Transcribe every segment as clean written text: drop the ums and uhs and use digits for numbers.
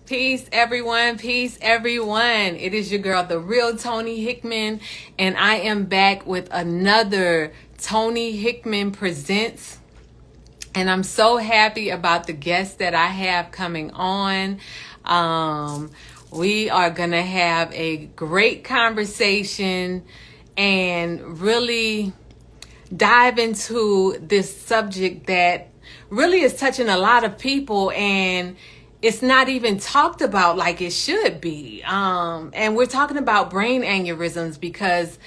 Peace, everyone. Peace, everyone. It is your girl, the real Toni Hickman, and I am back with another Toni Hickman Presents. And I'm so happy about the guests that I have coming on. We are going to have a great conversation and really dive into this subject that really is touching a lot of people, and it's not even talked about like it should be. And we're talking about brain aneurysms because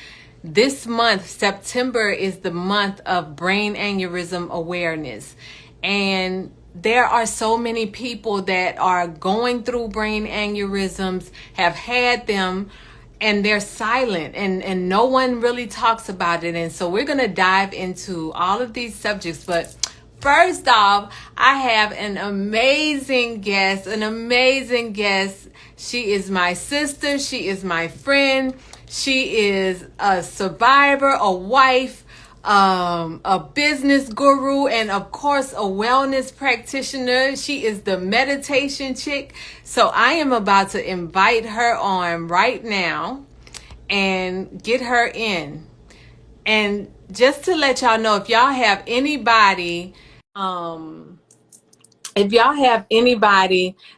this month, September, is the month of brain aneurysm awareness. And there are so many people that are going through brain aneurysms, have had them, and they're silent, and no one really talks about it. And so we're going to dive into all of these subjects. But first off, I have an amazing guest, She is my sister. She is my friend. She is a survivor, a wife, a business guru, and of course a wellness practitioner. She is the meditation chick. So I am about to invite her on right now and get her in. And just to let y'all know, if y'all have anybody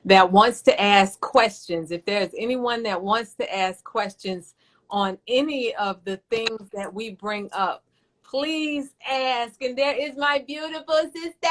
that wants to ask questions, if there's anyone that wants to ask questions on any of the things that we bring up, please ask. And there is my beautiful sister.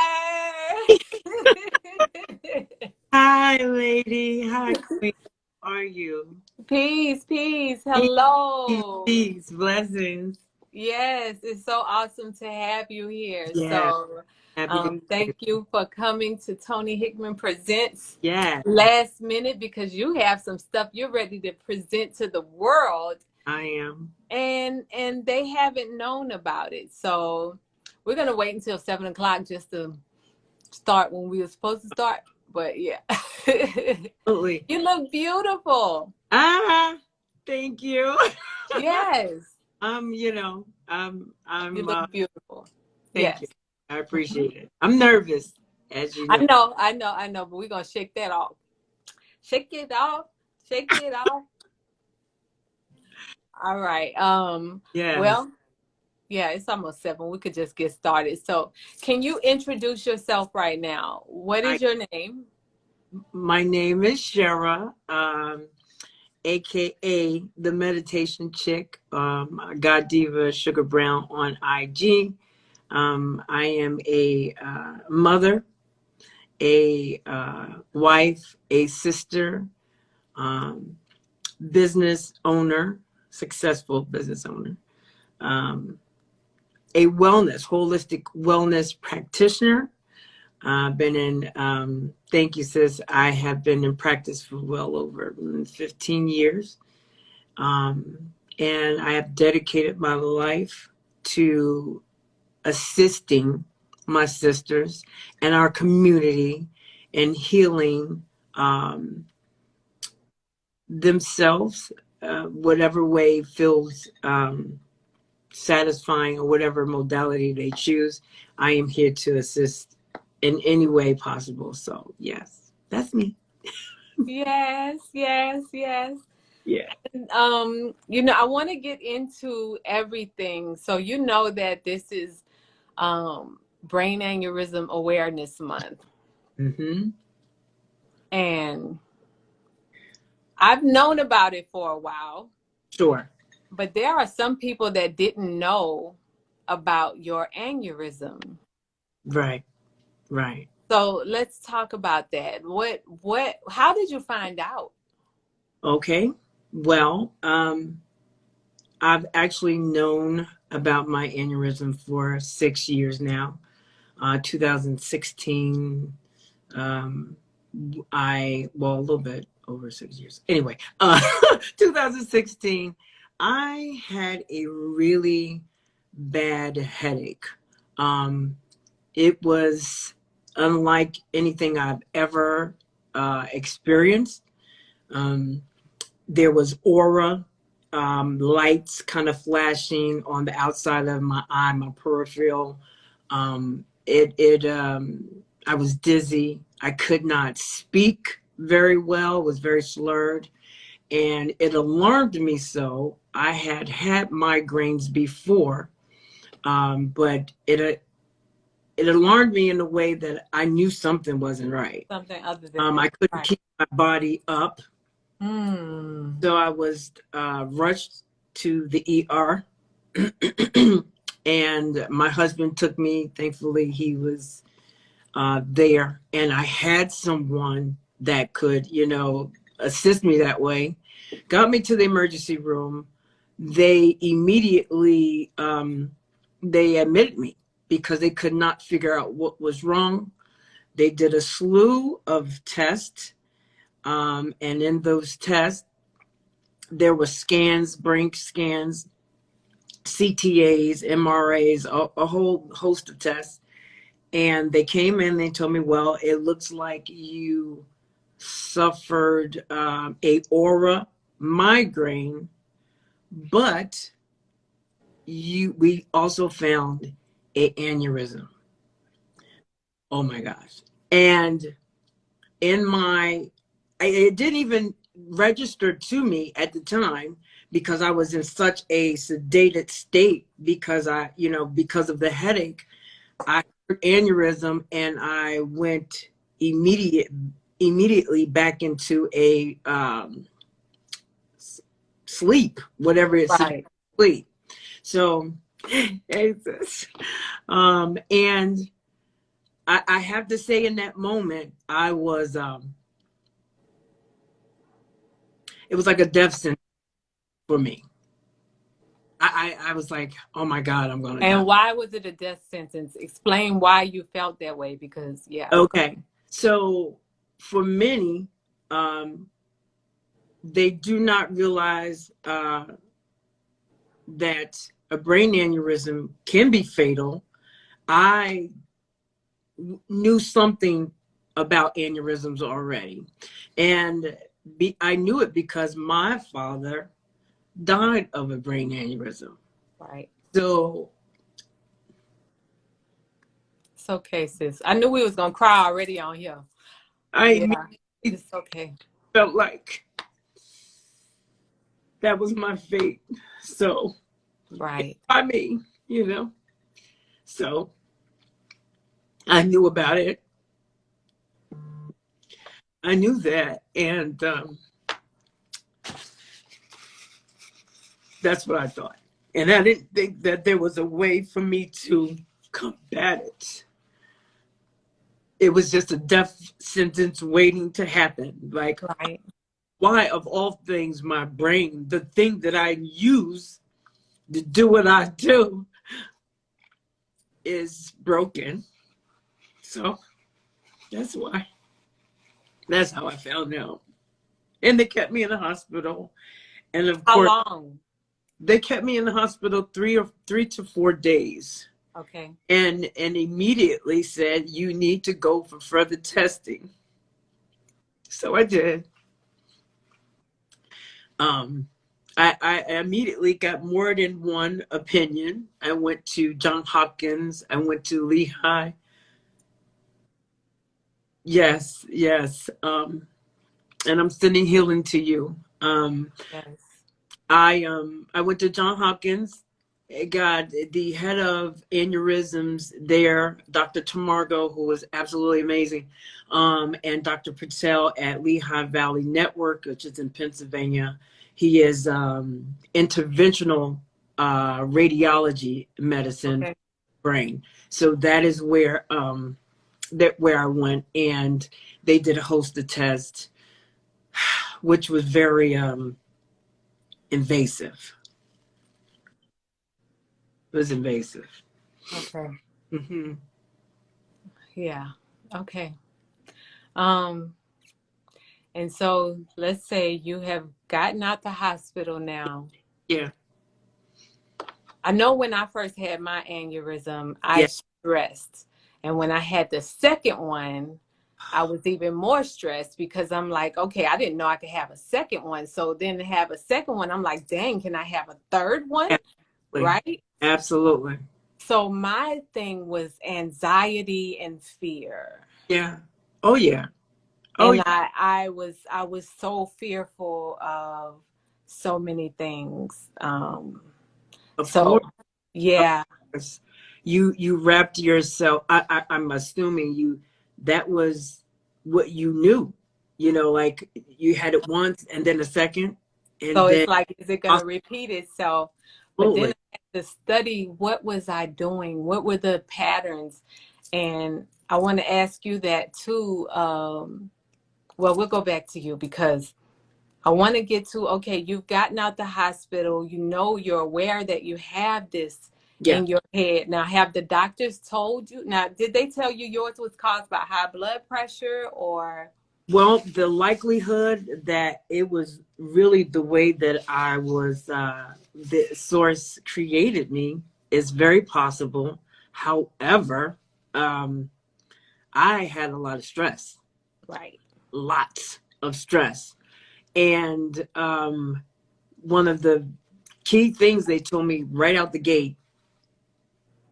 Hi, lady. Hi, queen. How are you? Peace, peace. Hello. Peace, blessings. Yes, it's so awesome to have you here. Yeah, So happy to be thank you for coming to Toni Hickman Presents Yeah, last minute, because you have some stuff you're ready to present to the world, I am. and they haven't known about it. So we're gonna wait until 7 o'clock just to start when we were supposed to start. But yeah. Absolutely. You look beautiful. Thank you. Yes. I'm You look beautiful. thank you. Yes. I appreciate it. I'm nervous, as you know. I know, but we're gonna shake that off. Shake it off. Shake it off. All right. Yes. Well, yeah, it's almost 7. We could just get started. So can you introduce yourself right now? What is your name? My name is Shera, aka the meditation chick, God Diva Sugar Brown on IG. I am a mother, a wife, a sister, business owner, successful business owner, a holistic wellness practitioner. Been in, thank you, sis. I have been in practice for well over 15 years. And I have dedicated my life to assisting my sisters and our community in healing themselves, whatever way feels satisfying, or whatever modality they choose. I am here to assist in any way possible. So yes, that's me. Yes. Yeah. I want to get into everything. So that this is Brain Aneurysm Awareness Month. Mm-hmm. And I've known about it for a while. Sure. But there are some people that didn't know about your aneurysm. Right. So let's talk about that. How did you find out? Okay. Well, I've actually known about my aneurysm for 6 years now. 2016, a little bit over 6 years. Anyway, 2016, I had a really bad headache. It was unlike anything I've ever experienced. There was aura, lights kind of flashing on the outside of my eye, my peripheral. I was dizzy. I could not speak. very well, was very slurred, and it alarmed me. So I had had migraines before, but it alarmed me in a way that I knew something wasn't right. Something other than I that. couldn't Right. keep my body up. Mm. So I was rushed to the ER, and my husband took me. Thankfully, he was there, and I had someone that could, assist me that way. Got me to the emergency room. They immediately they admitted me because they could not figure out what was wrong. They did a slew of tests, and in those tests, there were scans, brain scans, CTAs, MRAs, a whole host of tests. And they came in, they told me, well, it looks like you suffered a aura migraine, but we also found a aneurysm. Oh my gosh. And it didn't even register to me at the time because I was in such a sedated state because because of the headache. I heard aneurysm and I went immediately back into a sleep, whatever it's Right. sleep. So, and I have to say, in that moment, I was it was like a death sentence for me. I was like, oh my God, I'm gonna die. And why was it a death sentence? Explain why you felt that way, because Okay, so for many, they do not realize that a brain aneurysm can be fatal. I knew something about aneurysms already, and I knew it because my father died of a brain aneurysm. Right. So It's okay, sis. I knew we was gonna cry already on here. I It's okay. felt like that was my fate. So Right. by me, So I knew about it. I knew that, and that's what I thought. And I didn't think that there was a way for me to combat it. It was just a death sentence waiting to happen. Like, Right. why, of all things, my brain, the thing that I use to do what I do, is broken. So that's why. That's how I found out. And they kept me in the hospital. And of How course, long? they kept me in the hospital 3 to 4 days. Okay. And immediately said, you need to go for further testing. So I did. I immediately got more than one opinion. I went to Johns Hopkins. I went to Lehigh. Yes. And I'm sending healing to you. Yes. I went to Johns Hopkins. Got the head of aneurysms there, Dr. Tamargo, who was absolutely amazing, and Dr. Patel at Lehigh Valley Network, which is in Pennsylvania. He is interventional radiology medicine, Okay. brain. So that is where I went, and they did a host of tests, which was very invasive. It was invasive. Okay. Mm-hmm. Yeah. Okay. Um, and so let's say you have gotten out the hospital now. Yeah. I know when I first had my aneurysm, I Yeah. stressed. And when I had the second one, I was even more stressed because I'm like, okay, I didn't know I could have a second one. So then to have a second one, I'm like, dang, can I have a third one? Absolutely. Right? Absolutely. So my thing was anxiety and fear. Yeah. Oh, yeah. Oh, And yeah, I was so fearful of so many things. of So course. yeah, Yes. You wrapped yourself. I'm assuming that was what you knew. Like you had it once and then a second, and so then it's like, is it going to repeat itself? But then absolutely. I had to study, what was I doing? What were the patterns? And I want to ask you that too. Well, we'll go back to you because I want to get to, okay, you've gotten out the hospital, you're aware that you have this Yeah. in your head. Now, have the doctors told you? Now, did they tell you yours was caused by high blood pressure or? Well, the likelihood that it was really the way that I was, the source created me is very possible. However, um, I had a lot of stress, Right. lots of stress. And one of the key things they told me right out the gate,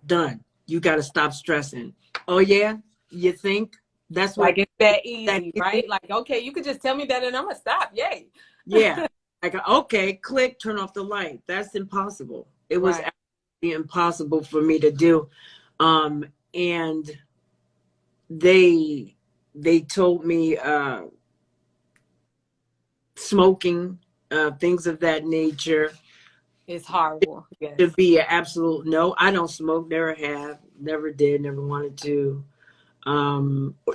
done. You got to stop stressing. Oh, yeah? You think that's Like what it's that that easy, easy? right? Like, okay, you could just tell me that and I'm gonna stop. Yay. Yeah. Like, okay, click, turn off the light. That's impossible. It was Right. absolutely impossible for me to do. And they told me smoking, things of that nature It's horrible. Yes. to be an absolute no. I don't smoke, never have, never did, never wanted to.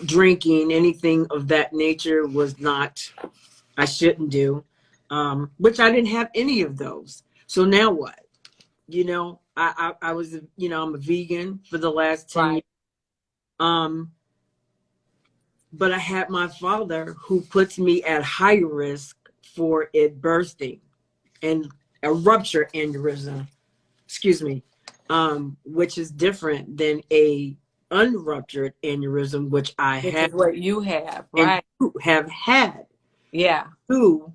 Drinking, anything of that nature was not, I shouldn't do, which I didn't have any of those. So now what? I was, I'm a vegan for the last 10 years. Right. Um, but I had my father who puts me at high risk for it bursting and a rupture aneurysm, excuse me, which is different than a unruptured aneurysm, which I Which have is what you have, and right? you have had. Yeah. Two,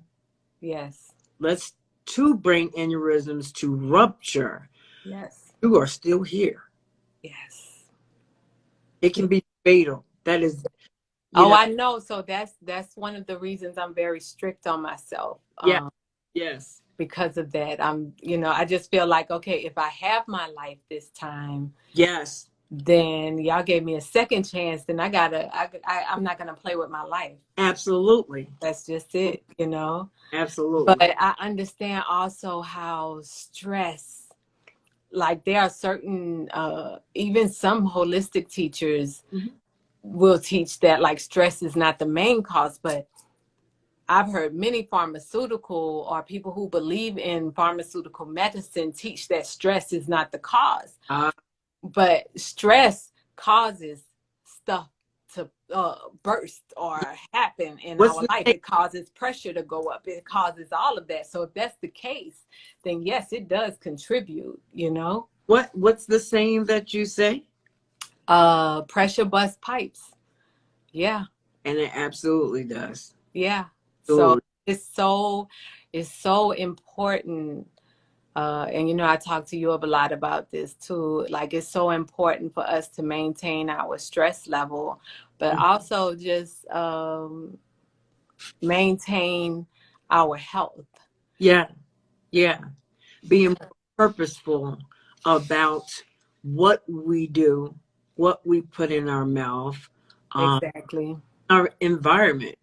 Yes. let's two brain aneurysms to rupture. Yes. You are still here. Yes. It can be fatal. That is, you Oh, know, I know. So that's one of the reasons I'm very strict on myself. yeah, yes, Because of that. I just feel like, okay, if I have my life this time, yes, then y'all gave me a second chance, then I'm not gonna play with my life. absolutely, That's just it. But absolutely. I understand also how stress, like there are certain, even some holistic teachers Mhm. will teach that like stress is not the main cause, but I've heard many pharmaceutical or people who believe in pharmaceutical medicine teach that stress is not the cause, Uh, but stress causes stuff to burst or happen in what's our the life. name? It causes pressure to go up. It causes all of that. So if that's the case, then yes, it does contribute. What's the saying that you say? Pressure bust pipes. Yeah. And it absolutely does. Yeah. So Absolutely. it's so important. And I talk to you a lot about this too. Like it's so important for us to maintain our stress level, but also just maintain our health. Yeah, yeah. Being purposeful about what we do, what we put in our mouth, um, Exactly. our environment.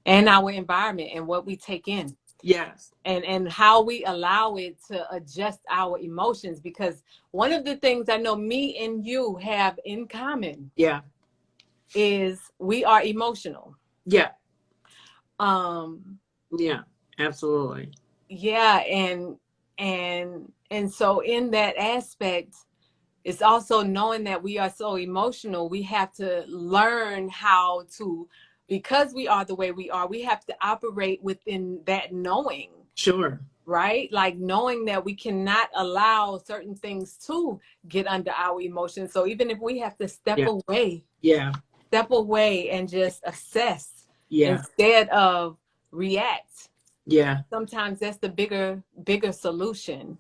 And our environment and what we take in. Yes. And how we allow it to adjust our emotions, because one of the things I know me and you have in common Yeah. is we are emotional. Yeah. um Yeah. Absolutely. yeah, and so in that aspect, it's also knowing that we are so emotional. We have to learn how to, because we are the way we are, we have to operate within that knowing. Sure. Right? Like knowing that we cannot allow certain things to get under our emotions. So even if we have to Yeah. Yeah. step away and just assess Yeah. instead of react, Yeah. sometimes that's the bigger solution.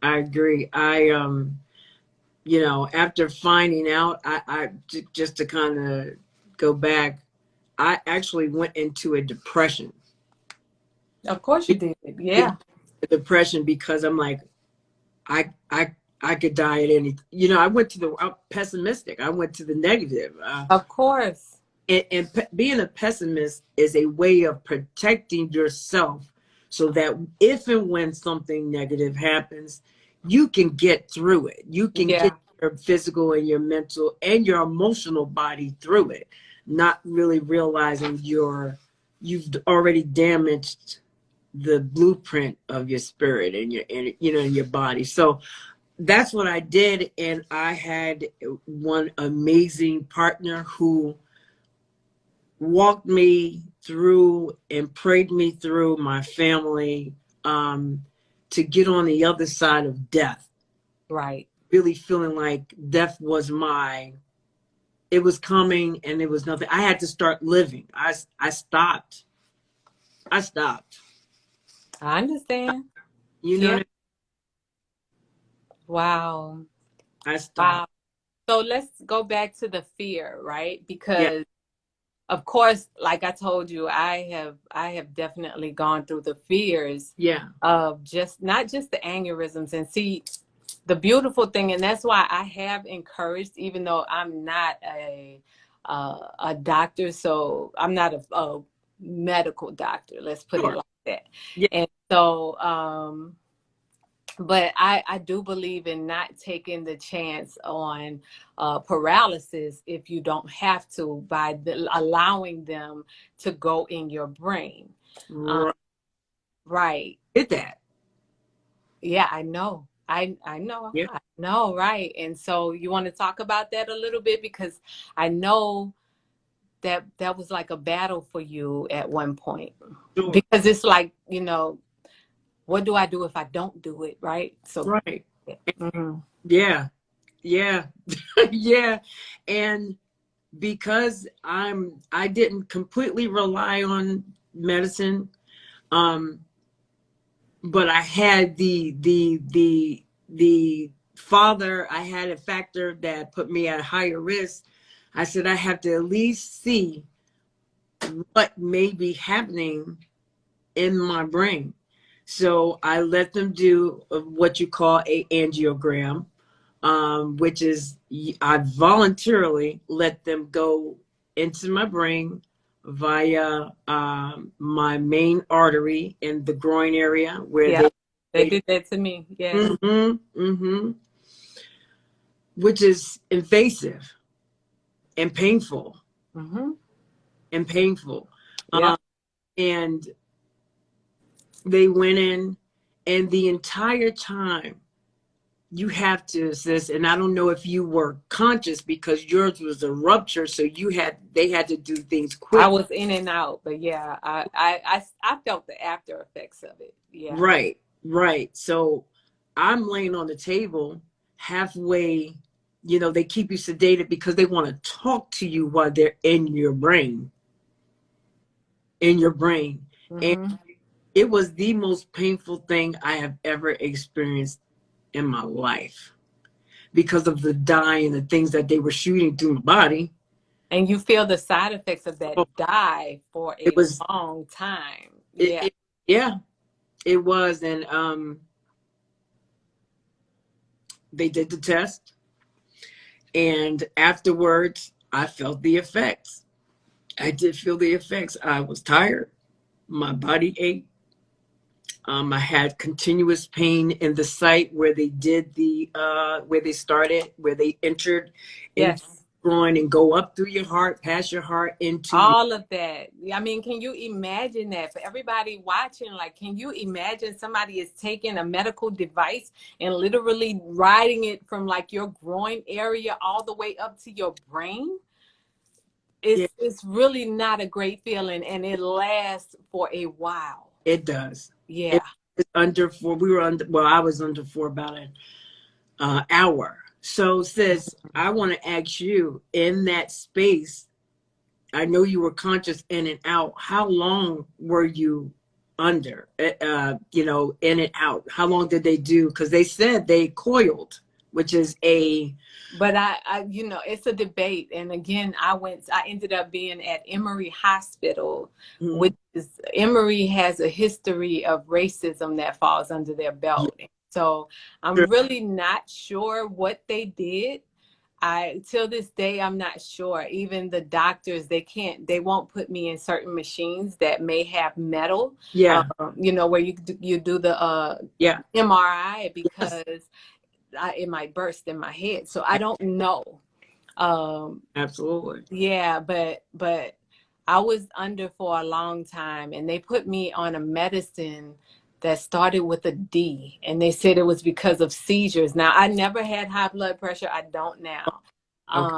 I agree. After finding out, just to kind of go back, I actually went into a depression. Of course you did. Yeah. A depression because I'm like, I I I could die at any. I went to the I'm pessimistic. I went to the negative. Of course. And being a pessimist is a way of protecting yourself so that if and when something negative happens, you can get through it. You can get Yeah. your physical and your mental and your emotional body through it, not really realizing you've already damaged the blueprint of your spirit and your body. So that's what I did. And I had one amazing partner who walked me through and prayed me through my family, to get on the other side of death. Right. Really feeling like death was it was coming and it was nothing. I had to start living. I stopped. I stopped. I understand. You know Yeah. what Wow. I Wow. stopped. So let's go back to the fear, right? Yeah. Because of course, like I told you, I have definitely gone through the fears Yeah. of not just the aneurysms. And see, the beautiful thing, and that's why I have encouraged, even though I'm not a doctor, so I'm not a medical doctor, let's put it Sure. like that. Yeah. And so but I do believe in not taking the chance on paralysis if you don't have to, by allowing them to go in your brain. Um, Right. right. Did that. Yeah, I know. I know. Yeah. I know, right. And so you want to talk about that a little bit, because I know that was like a battle for you at one point. Sure. Because it's like, what do I do if I don't do it, right? So Right. yeah. Mhm. Yeah. Yeah. Yeah. And because I didn't completely rely on medicine, um, but I had the father, I had a factor that put me at higher risk. I said I have to at least see what may be happening in my brain. So I let them do what you call a angiogram, which is I voluntarily let them go into my brain via my main artery in the groin area where Yeah, they did that to me. Yes. hmm which is invasive and painful Hmm. and painful. Yeah. And they went in, and the entire time you have to assist. And I don't know if you were conscious because yours was a rupture, so they had to do things I quick. was in and out, but yeah, I felt the after effects of it. Yeah. Right, right. So I'm laying on the table halfway. They keep you sedated because they want to talk to you while they're in your brain. And Hmm. it was the most painful thing I have ever experienced in my life because of the dye and the things that they were shooting through my body. And you feel the side effects of that Oh, dye for it a was, long time. it, Yeah. it yeah, it was. And they did the test. And afterwards, I felt the effects. I did feel the effects. I was tired. My body ached. I had continuous pain in the site where they did where they entered into Yes. the groin and go up through your heart, past your heart into your. All of that. I mean, can you imagine that for everybody watching? Like, can you imagine somebody is taking a medical device and literally riding it from like your groin area all the way up to your brain? Yeah, It's really not a great feeling, and it lasts for a while. it does. It Yeah. was under four. We were under. Well, I was under for about an hour. So, sis, I want to ask you in that space. I know you were conscious in and out. How long were you under? In and out. How long did they do? Because they said they coiled. which is a. But you know, it's a debate. And again, I ended up being at Emory Hospital, which is, Emory has a history of racism that falls under their belt. So I'm really not sure what they did. Till this day, I'm not sure. Even the doctors, they won't put me in certain machines that may have metal. Yeah. You know, where you do the MRI, because it might burst in my head. So I don't know. Absolutely. Yeah, but I was under for a long time, and they put me on a medicine that started with a D, and they said it was because of seizures. Now, I never had high blood pressure. I don't now. Okay.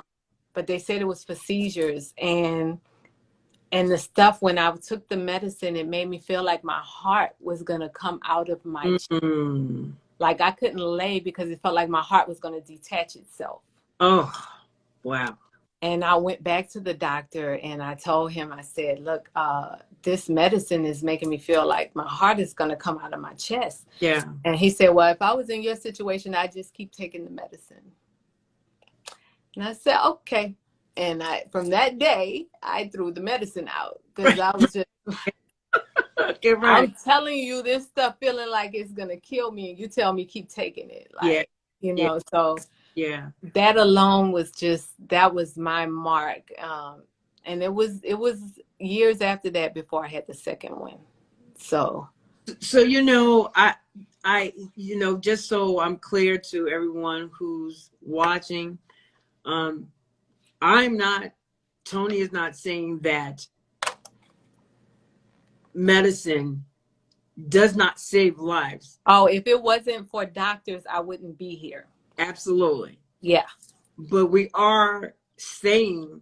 But they said it was for seizures, and the stuff, when I took the medicine, it made me feel like my heart was going to come out of my chest. Like I couldn't lay because it felt like my heart was going to detach itself. Oh, wow. And I went back to the doctor and I told him, I said, look, this medicine is making me feel like my heart is going to come out of my chest. Yeah. And he said, well, if I was in your situation, I'd just keep taking the medicine. And I said, okay. And from that day, I threw the medicine out, because I was just, okay, right. I'm telling you this stuff feeling like it's going to kill me, and you tell me keep taking it. Like, you know, so yeah, that alone was that was my mark. And it was years after that before I had the second one. So you know, I you know, just so I'm clear to everyone who's watching, Toni is not saying that medicine does not save lives. Oh, if it wasn't for doctors, I wouldn't be here. Absolutely. Yeah. But we are saying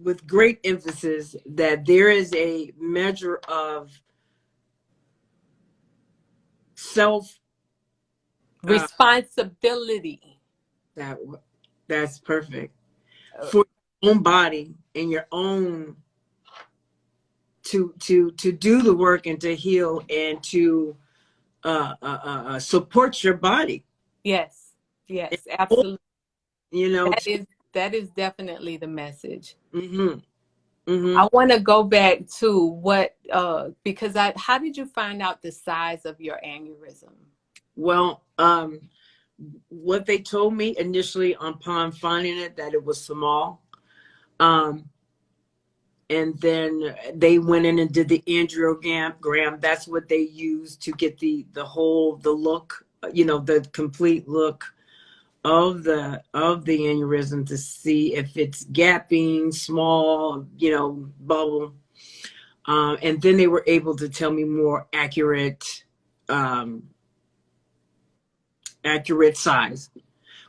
with great emphasis that there is a measure of self responsibility. That's perfect. For your own body and your own to do the work and to heal and to support your body. Yes, absolutely. You know, that is definitely the message. Mm-hmm. I want to go back to what because how did you find out the size of your aneurysm? Well, what they told me initially upon finding it, that it was small. And then they went in and did the angiogram. That's what they used to get the look, you know, the complete look of the aneurysm, to see if it's gapping, small, you know, bubble. And then they were able to tell me more accurate size,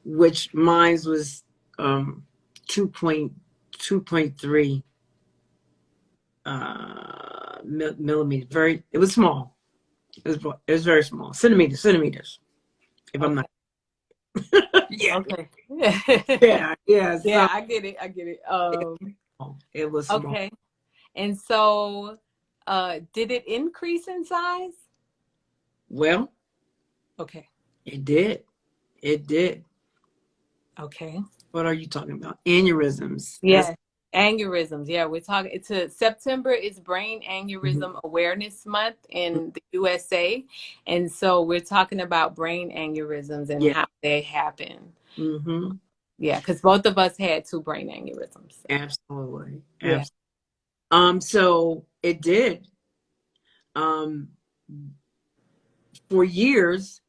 which mine was 2.3 millimeters. It was small. It was very small. Centimeters. If I'm not. Yeah. Okay. Yeah. Yeah, I get it. It was small. Okay. And so, did it increase in size? Well, okay. It did. Okay. What are you talking about? Aneurysms. Yeah. Aneurysms. Yeah, we're talking. September is Brain Aneurysm Awareness Month in the USA, and so we're talking about brain aneurysms and how they happen. Yeah, because both of us had 2 brain aneurysms. So. Absolutely. Yeah. So it did. For years,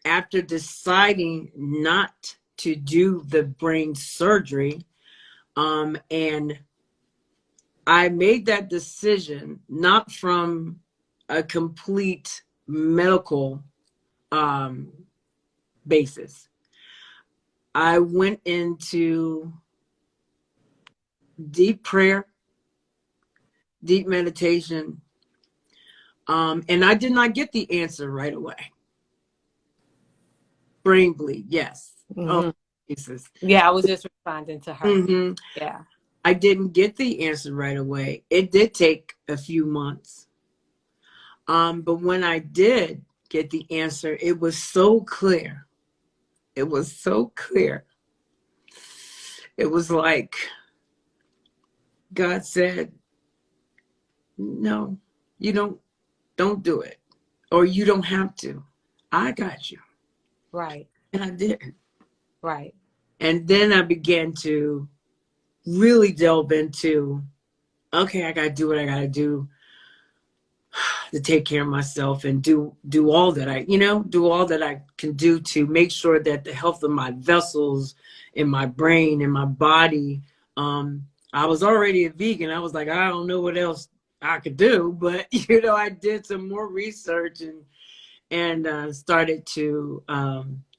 after deciding not to do the brain surgery. And I made that decision not from a complete medical basis. I went into deep prayer, deep meditation, and I did not get the answer right away. Brain bleed, yes. Oh, Jesus. Yeah, I was just responding to her. Yeah. I didn't get the answer right away. It did take a few months. But when I did, get the answer. It was so clear. It was so clear. It was like God said, no, you don't do it. Or you don't have to. I got you. Right. And I did. Right. And then I began to really delve into, okay, I got to do what I got to do to take care of myself and do all that do all that I can do to make sure that the health of my vessels in my brain and my body. I was already a vegan. I was like, I don't know what else I could do, but I did some more research and started to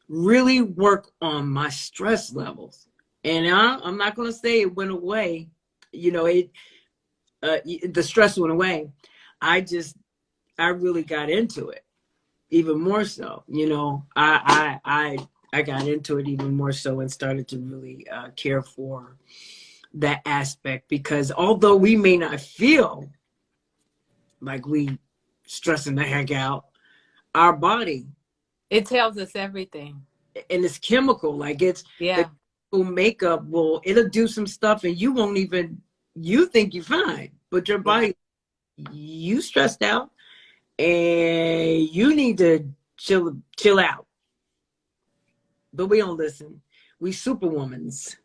really work on my stress levels. And I'm not going to say it went away. The stress went away. I really got into it even more so. I got into it even more so and started to really care for that aspect, because although we may not feel like we stressing the heck out, our body, It tells us everything. and it's chemical, like it's Yeah. the makeup it'll do some stuff and you think you're fine, but your body, you stressed out and you need to chill out. But we don't listen. We superwomans.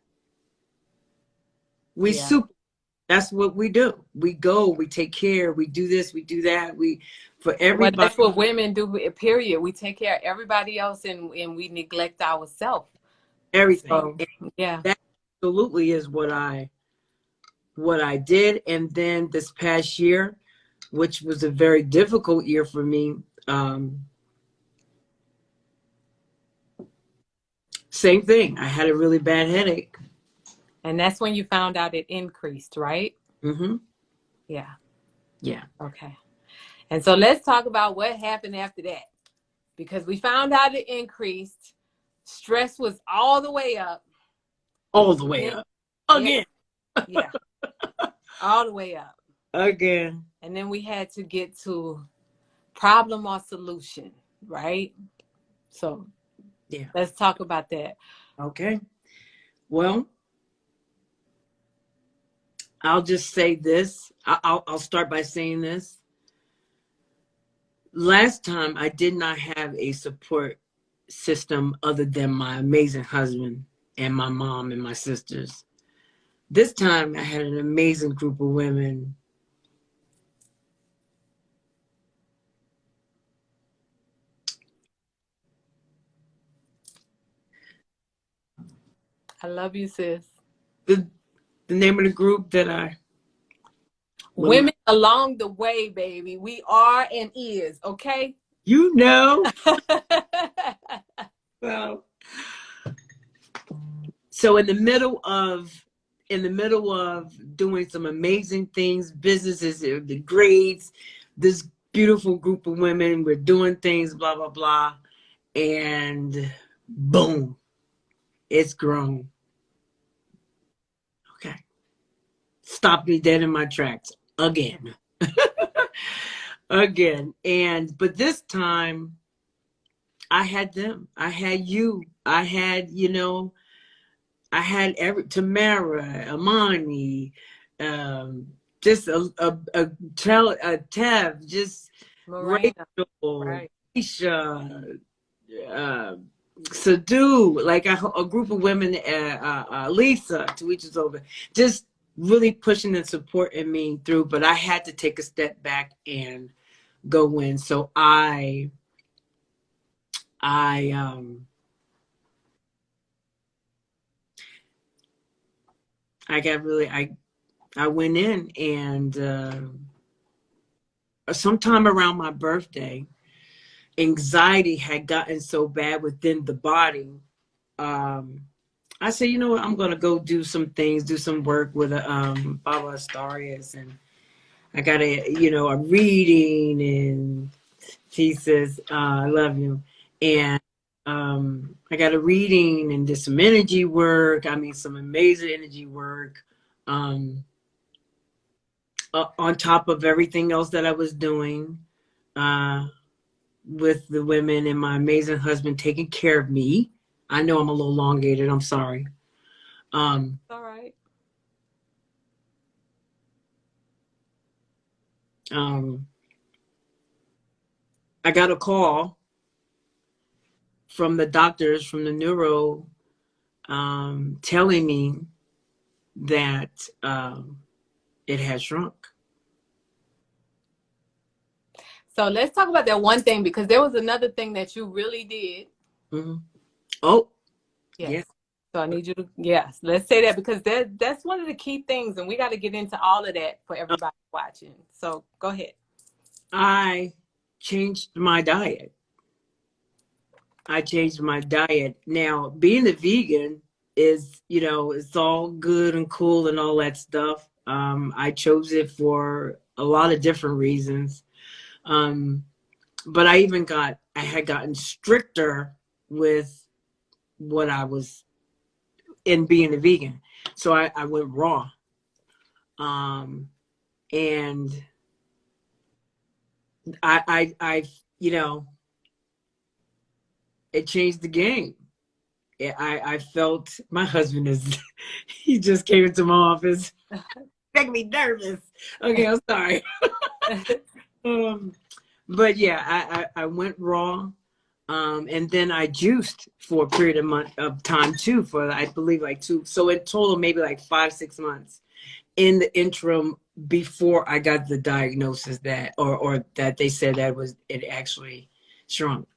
That's what we do. We go, we take care, we do this, we do that. For everybody. Well, that's what women do, period. We take care of everybody else and we neglect ourselves. Everything. So, yeah. That absolutely is what I did. And then this past year, which was a very difficult year for me, same thing. I had a really bad headache. And that's when you found out it increased, right? Mm-hmm. Yeah. Yeah. Okay. And so let's talk about what happened after that. Because we found out it increased. Stress was all the way up. All the way up. Again. Yeah. All the way up. Again. And then we had to get to problem or solution, right? So yeah, let's talk about that. Okay. Well, I'll just say this. I'll start by saying this. Last time I did not have a support system other than my amazing husband and my mom and my sisters. This time I had an amazing group of women. I love you, sis. The name of the group that Women Along the Way, baby. We are and is, okay? Well, so in the middle of doing some amazing things, businesses, the grades, this beautiful group of women, we're doing things, blah, blah, blah. And boom, it's grown. Okay. Stopped me dead in my tracks again. Again. But this time I had them. I had you. I had, Tamara, Amani, just a Tev, just Miranda. Rachel, Right. Isha, Sadu, like a group of women, Lisa, to each his over, just really pushing and supporting me through. But I had to take a step back and go in. So I got really, I went in, and sometime around my birthday, anxiety had gotten so bad within the body. I said, you know what, I'm going to go do some things, do some work with Baba Astarias. And I got a reading, and he says, I love you. And I got a reading and did some energy work. I mean, some amazing energy work. On top of everything else that I was doing. with the women and my amazing husband taking care of me. I know I'm a little elongated. I'm sorry. All right. Um, I got a call from the doctors, from the neuro, telling me that it had shrunk. So let's talk about that one thing, because there was another thing that you really did. Mm-hmm. Oh, Yes. yeah. So I need you to, yes, let's say that, because that's one of the key things, and we got to get into all of that for everybody watching. So go ahead. I changed my diet. Now, being a vegan is, it's all good and cool and all that stuff. I chose it for a lot of different reasons. But I had gotten stricter with what I was in being a vegan. So I went raw. And I it changed the game. I felt my husband is, he just came into my office, making me nervous. Okay, I'm sorry. um, but yeah, I went raw. And then I juiced for a period of time too, for I believe like two. So in total, maybe like 5-6 months in the interim before I got the diagnosis that, or that they said that it actually shrunk.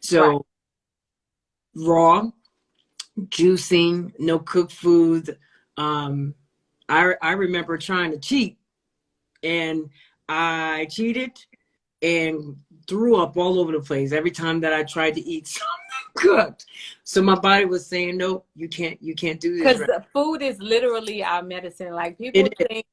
So Right. raw, juicing, no cooked food. I remember trying to cheat, and I cheated and threw up all over the place every time that I tried to eat something cooked. So my body was saying, no, you can't do this Because right. the food is literally our medicine. Like, people It is. think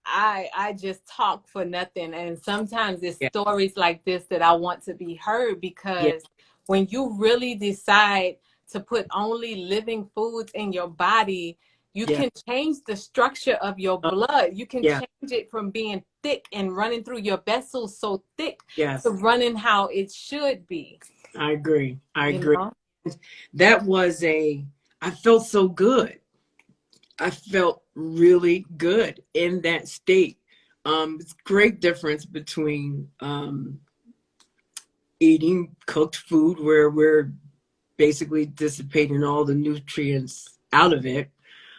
I just talk for nothing. And sometimes it's Yeah. stories like this that I want to be heard, Yeah. because when you really decide to put only living foods in your body, you Yeah. can change the structure of your Uh, blood. You can yeah. change it from being thick and running through your vessels so thick to Yes. running how it should be. I agree. I You agree. know? That was I felt so good. I felt really good in that state. It's a great difference between eating cooked food where we're basically dissipating all the nutrients out of it,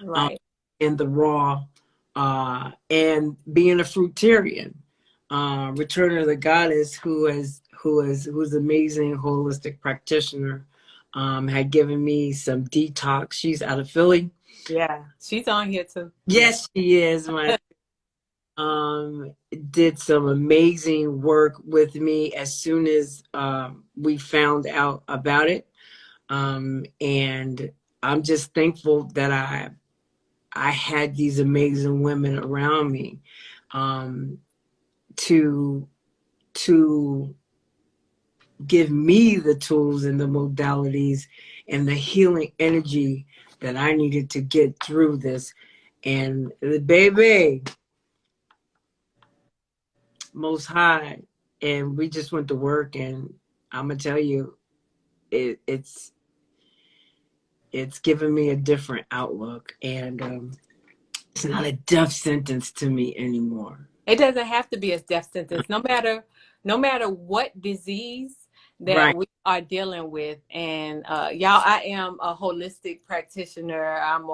um, Right. and the raw, and being a fruitarian. Return of the Goddess, who's amazing holistic practitioner, had given me some detox. She's out of Philly. Yeah. She's on here too. Yeah. Yes, she is. My um did some amazing work with me as soon as we found out about it. And I'm just thankful that I had these amazing women around me, um, to to give me the tools and the modalities and the healing energy that I needed to get through this. And the baby, most high, and we just went to work, and I'm gonna tell you, it's given me a different outlook, and it's not a death sentence to me anymore. It doesn't have to be a death sentence, no matter what disease that Right. we are dealing with. And y'all, I am a holistic practitioner. I'm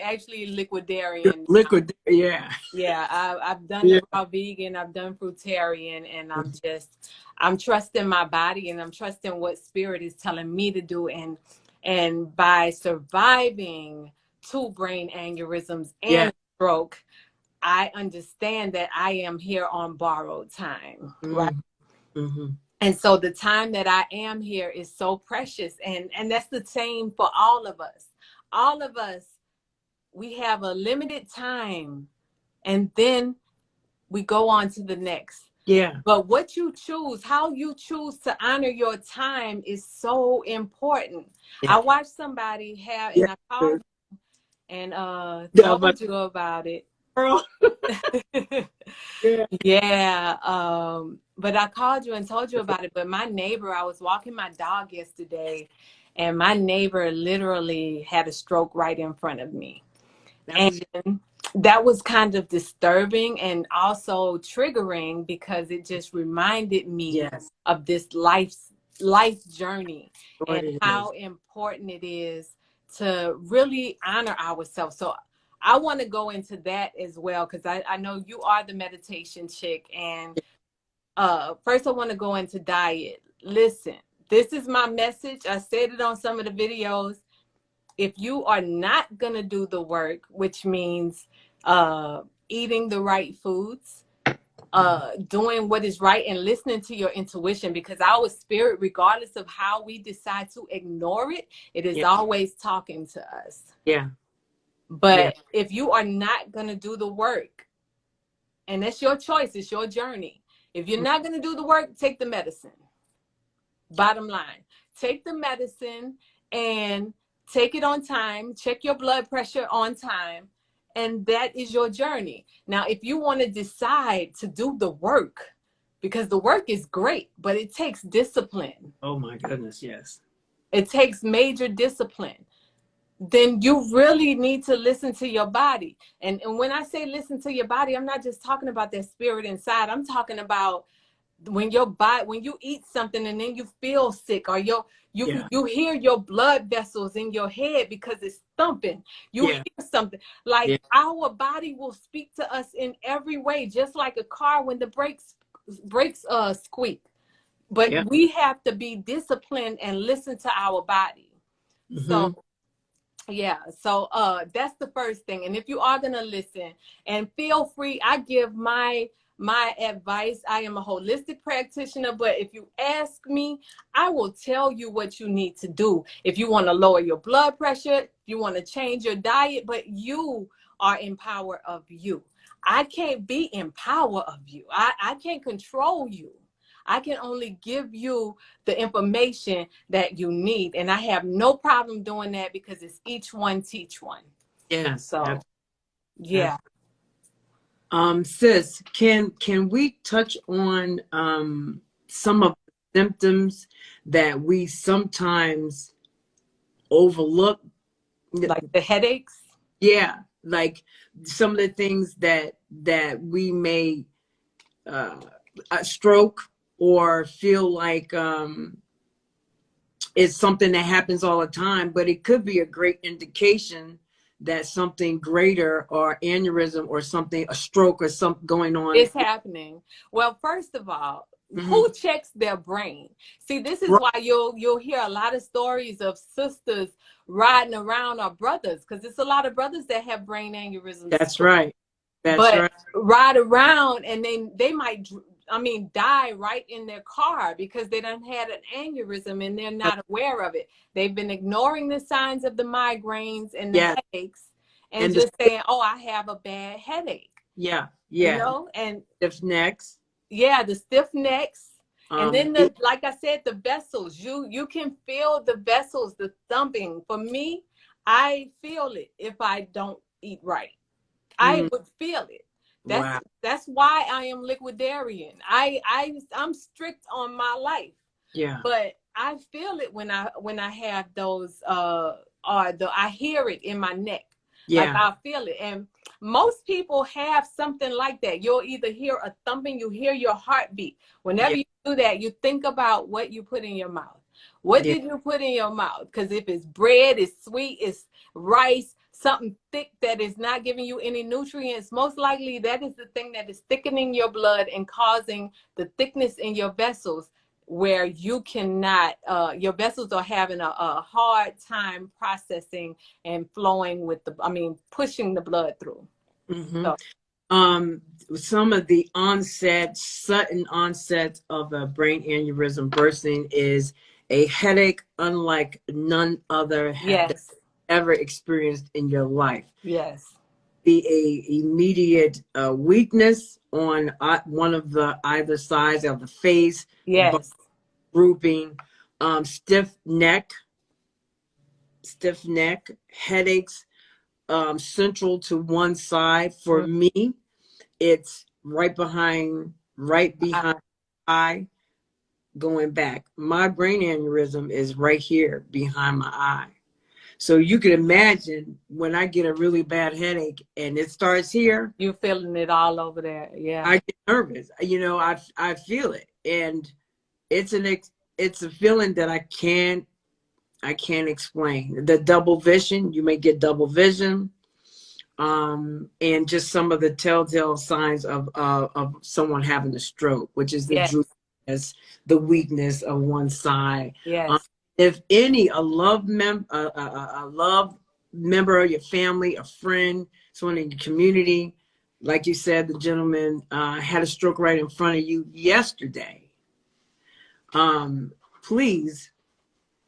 actually liquidarian. Liquid, yeah. Yeah, I've done Yeah. the raw vegan, I've done fruitarian, and I'm trusting my body, and I'm trusting what spirit is telling me to do. And by surviving 2 brain aneurysms Yeah. and stroke, I understand that I am here on borrowed time, right? Mm-hmm. And so the time that I am here is so precious. And that's the same for all of us. All of us, we have a limited time, and then we go on to the next. Yeah. But what you choose, how you choose to honor your time is so important. Yeah. I watched somebody have, Yeah. and I called and Yeah, but told you about it. girl. Yeah. Yeah, but I called you and told you about it. But my neighbor, I was walking my dog yesterday, and my neighbor literally had a stroke right in front of me. That And was that was kind of disturbing and also triggering because it just reminded me yes. of this life journey What and it is. how important it is to really honor ourselves. So I want to go into that as well because I know you are the meditation chick. And first I want to go into diet. Listen, this is my message. I said it on some of the videos. If you are not going to do the work, which means eating the right foods, doing what is right and listening to your intuition, because our spirit, regardless of how we decide to ignore it, it is Yeah. always talking to us. Yeah. Yeah. But if you are not going to do the work, and that's your choice, it's your journey. If you're not going to do the work, take the medicine. Bottom line, take the medicine and take it on time. Check your blood pressure on time. And that is your journey. Now, if you want to decide to do the work, because the work is great, but it takes discipline. Oh my goodness. Yes. It takes major discipline. Then you really need to listen to your body. And when I say listen to your body, I'm not just talking about that spirit inside. I'm talking about when your body, when you eat something and then you feel sick, or you hear your blood vessels in your head because it's thumping. You hear something, like our body will speak to us in every way, just like a car when the brakes squeak. But we have to be disciplined and listen to our body. So yeah, so that's the first thing. And if you are gonna listen, and feel free, I give my advice. I am a holistic practitioner, but if you ask me, I will tell you what you need to do. If you want to lower your blood pressure, you want to change your diet, but you are in power of you. I can't be in power of you. I can't control you. I can only give you the information that you need. And I have no problem doing that because it's each one teach one. Yes. So, yeah. Sis, can we touch on some of the symptoms that we sometimes overlook? Like the headaches? Yeah, like some of the things that we may stroke or feel like it's something that happens all the time, but it could be a great indication that something greater or aneurysm or something, a stroke or something going on. It's happening. Well, first of all, who checks their brain? See, this is why you'll hear a lot of stories of sisters riding around, or brothers, because it's a lot of brothers that have brain aneurysms. That's right. That's right. Ride around and they might, die right in their car because they done had an aneurysm and they're not aware of it. They've been ignoring the signs of the migraines and the headaches and just saying, oh, I have a bad headache. Yeah. You know, and stiff necks. Yeah, the stiff necks. And then like I said, the vessels, you can feel the vessels, the thumping. For me, I feel it if I don't eat right. I would feel it. That's why I am liquidarian. I'm strict on my life. Yeah. But I feel it when I have those I hear it in my neck. Yeah. Like I feel it. And most people have something like that. You'll either hear a thumping, you hear your heartbeat. Whenever you do that, you think about what you put in your mouth. What did you put in your mouth? Because if it's bread, it's sweet, it's rice, something thick that is not giving you any nutrients, most likely that is the thing that is thickening your blood and causing the thickness in your vessels, where you cannot, your vessels are having a hard time processing and flowing with pushing the blood through. So. Some of the sudden onset of a brain aneurysm bursting is a headache unlike none other have ever experienced in your life. Yes. Be a immediate weakness on one of the either sides of the face. Yes. Grouping, stiff neck, headaches, central to one side. For Mm. me, it's right behind the eye, going back. My brain aneurysm is right here behind my eye. So you can imagine when I get a really bad headache and it starts here, You feeling it all over there. Yeah. I get nervous. You know, I feel it, and it's a feeling that I can't explain. The double vision, you may get double vision, and just some of the telltale signs of someone having a stroke, which is the Yes. droopiness, the weakness of one side. Yes. If any, a love member of your family, a friend, someone in your community, like you said, the gentleman had a stroke right in front of you yesterday. Please.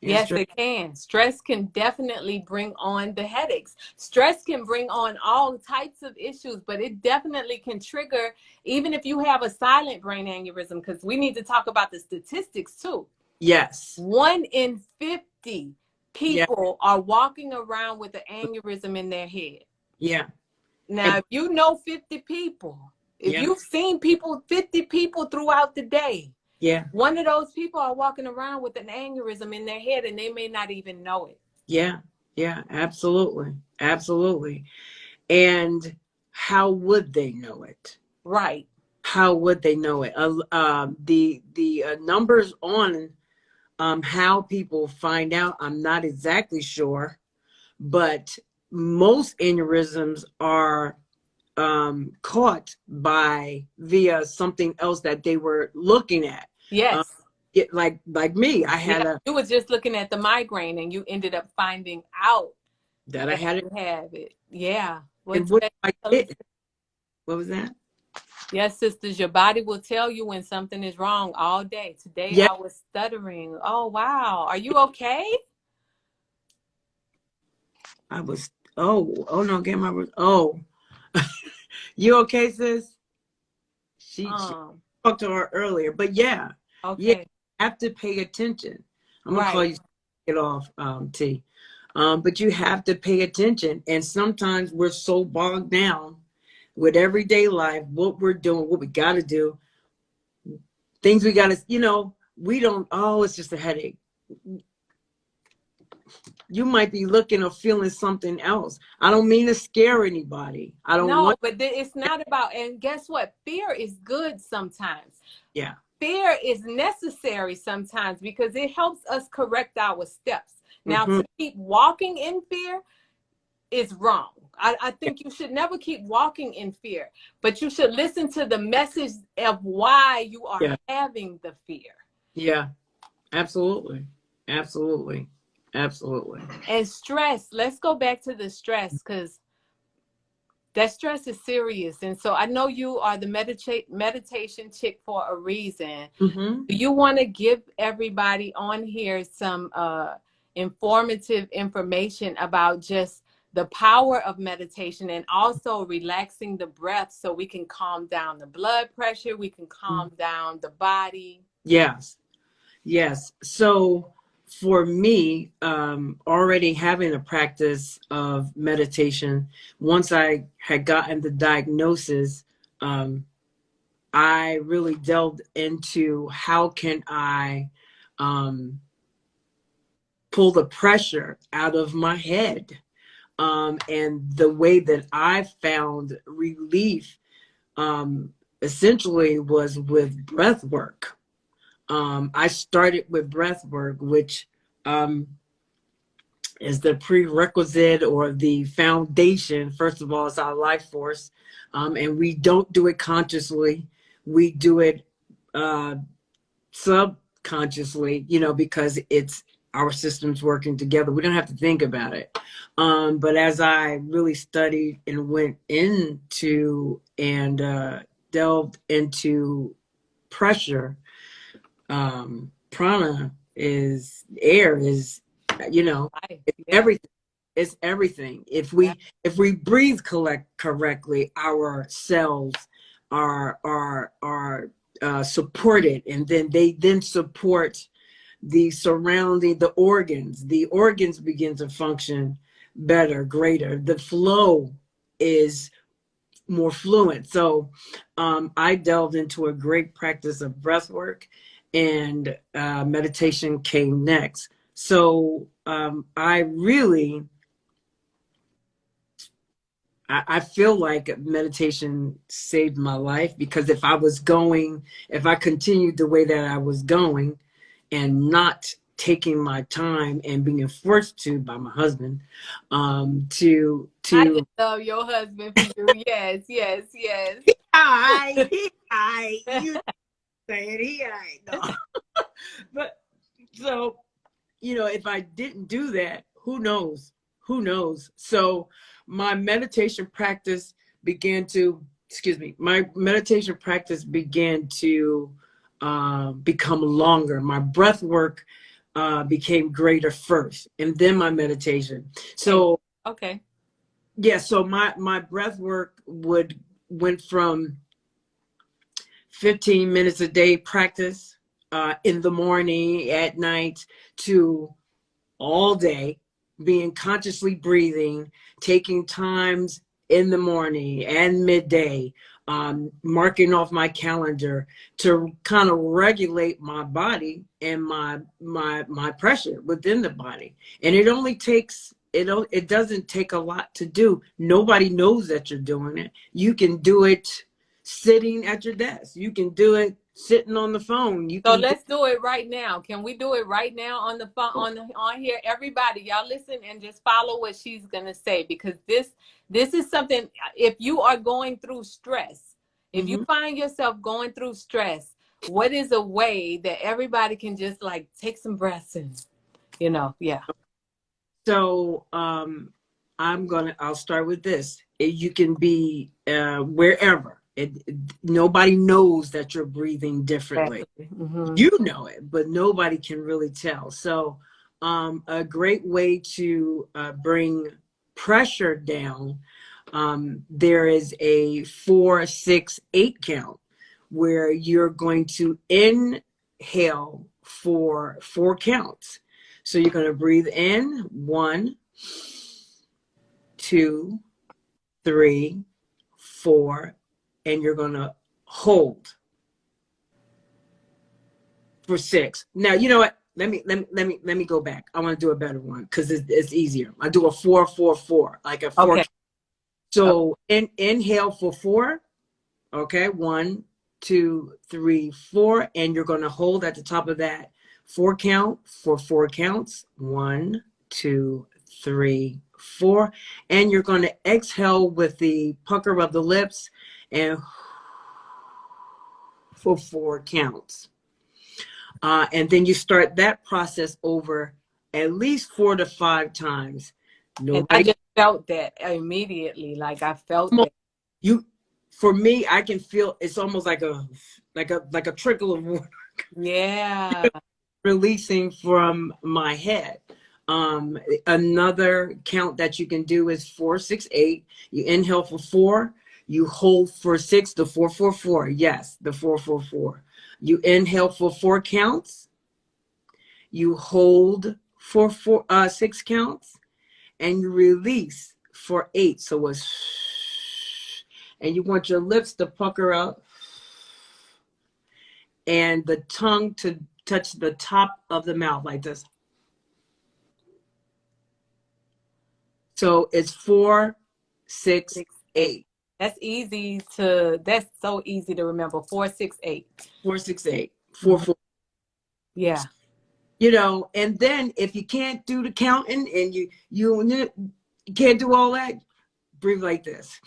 Yes, it can. Stress can definitely bring on the headaches. Stress can bring on all types of issues, but it definitely can trigger, even if you have a silent brain aneurysm, because we need to talk about the statistics too. Yes. 1 in 50 people are walking around with an aneurysm in their head. Yeah. Now, if you know 50 people, if you've seen 50 people throughout the day, one of those people are walking around with an aneurysm in their head and they may not even know it. Yeah, absolutely. Absolutely. And how would they know it? Right. How would they know it? The numbers on how people find out, I'm not exactly sure, but most aneurysms are caught via something else that they were looking at. Yes. Like me, I had you was just looking at the migraine and you ended up finding out that I had you have it. Yeah. And what I did. What was that? Yes, sisters, your body will tell you when something is wrong all day. Today I was stuttering. Oh, wow. Are you okay? I was, oh no, get my, you okay, sis? She talked to her earlier, but you have to pay attention. I'm gonna call you, get off, T. But you have to pay attention, and sometimes we're so bogged down with everyday life, what we're doing, what we got to do, things we got to, we don't, it's just a headache. You might be looking or feeling something else. I don't mean to scare anybody. I don't want. But it's not about, and guess what? Fear is good sometimes. Yeah. Fear is necessary sometimes because it helps us correct our steps. Now, to keep walking in fear is wrong. I think you should never keep walking in fear, but you should listen to the message of why you are having the fear. Yeah, absolutely. Absolutely. Absolutely. And stress, let's go back to the stress, because that stress is serious. And so I know you are the meditation chick for a reason. Do you want to give everybody on here some informative information about just the power of meditation and also relaxing the breath so we can calm down the blood pressure, we can calm down the body? Yes. So for me, already having a practice of meditation, once I had gotten the diagnosis, I really delved into how can I pull the pressure out of my head. And the way that I found relief essentially was with breath work. I started with breath work, which is the prerequisite or the foundation. First of all, it's our life force. And we don't do it consciously. We do it subconsciously, because it's our systems working together. We don't have to think about it. But as I really studied and went into and delved into pressure, prana is air, is it's everything. It's everything. If we breathe correctly, our cells are supported, and then they support the organs. The organs begin to function better, greater. The flow is more fluent. So I delved into a great practice of breath work, and meditation came next. So I really, I feel like meditation saved my life, because if I continued the way that I was going and not taking my time and being forced to by my husband, I to just love your husband for you. Yes, yes, yes. you saying no. But so, if I didn't do that, who knows? Who knows? So my meditation practice began to, my meditation practice began to become longer. My breath work became greater first, and then my meditation. So, okay. Yeah, so my breath work went from 15 minutes a day practice in the morning, at night, to all day, being consciously breathing, taking times in the morning and midday, marking off my calendar to kind of regulate my body and my pressure within the body. And it doesn't take a lot to do. Nobody knows that you're doing it. You can do it sitting at your desk. You can do it sitting on the phone. So let's do it right now. Can we do it right now on the phone, on here? Everybody, y'all listen and just follow what she's gonna say, because this is something. If you are going through stress, if you find yourself going through stress, what is a way that everybody can just like take some breaths and, yeah. So I'll start with this. You can be wherever. Nobody knows that you're breathing differently. You know it, but nobody can really tell. So a great way to bring pressure down, there is a 4, 6, 8 count, where you're going to inhale for 4 counts. So you're going to breathe in 1, 2, 3, 4, and you're going to hold for 6. Now, you know what? Let me go back. I want to do a better one, because it's easier. I do a 4, 4, 4, like a 4. Okay. So inhale for 4. Okay, 1, 2, 3, 4, and you're going to hold at the top of that 4 count for 4 counts. 1, 2, 3, 4, and you're going to exhale with the pucker of the lips and for 4 counts. And then you start that process over at least 4 to 5 times. And I just felt that immediately. Like I felt that. For me, I can feel it's almost like a trickle of water. Yeah. Releasing from my head. Another count that you can do is 4, 6, 8. You inhale for 4. You hold for 6. The 4, 4, 4. Yes, the 4, 4, 4. You inhale for 4 counts. You hold for 6 counts, and you release for 8. So it's, and you want your lips to pucker up and the tongue to touch the top of the mouth like this. So it's 4, 6, 8. That's so easy to remember. 4, 6, 8. 4, 6, 8. 4, 4. Yeah. And then if you can't do the counting and you can't do all that, breathe like this.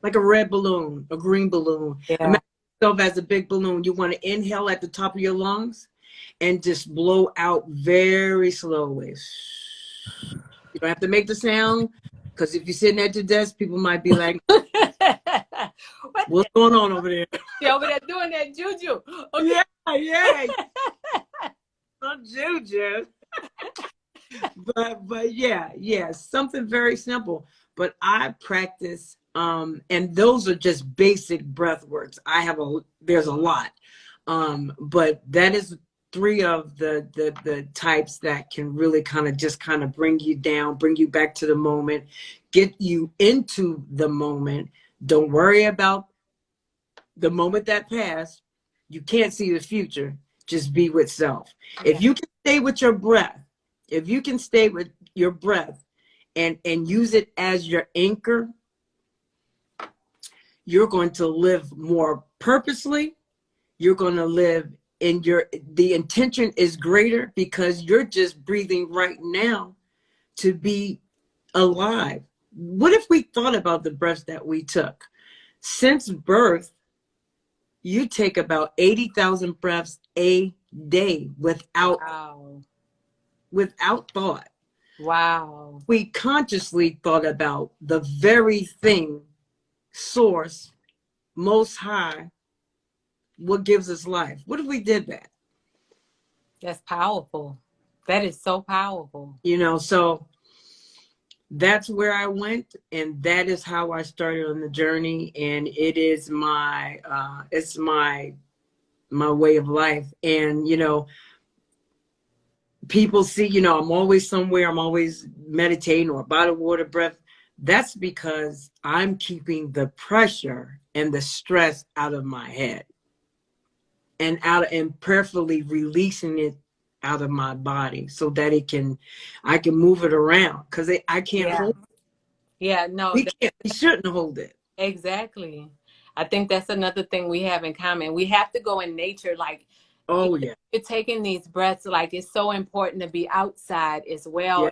Like a red balloon, a green balloon. Yeah. Imagine yourself as a big balloon. You want to inhale at the top of your lungs and just blow out very slowly. You don't have to make the sound, because if you're sitting at your desk, people might be like, what's going on over there? You're over there doing that juju. Okay. Yeah. Not juju. but yeah, something very simple. But I practice, and those are just basic breath works. There's a lot. But that is three of the types that can really kind of bring you down, bring you back to the moment, get you into the moment. Don't worry about the moment that passed. You can't see the future. Just be with self. Yeah. If you can stay with your breath, if you can stay with your breath and use it as your anchor, you're going to live more purposely. You're going to live in the intention is greater because you're just breathing right now to be alive. What if we thought about the breaths that we took? Since birth, you take about 80,000 breaths a day without thought. Wow. We consciously thought about the very thing, source, most high, what gives us life. What if we did that? That's powerful. That is so powerful. So that's where I went, and that is how I started on the journey. And it is it's my way of life. And people see, I'm always somewhere, I'm always meditating or by the water breath. That's because I'm keeping the pressure and the stress out of my head and prayerfully releasing it out of my body so that I can move it around, because I can't hold it. Yeah, no. We shouldn't hold it. Exactly. I think that's another thing we have in common. We have to go in nature. Like, oh yeah, you're taking these breaths, like it's so important to be outside as well,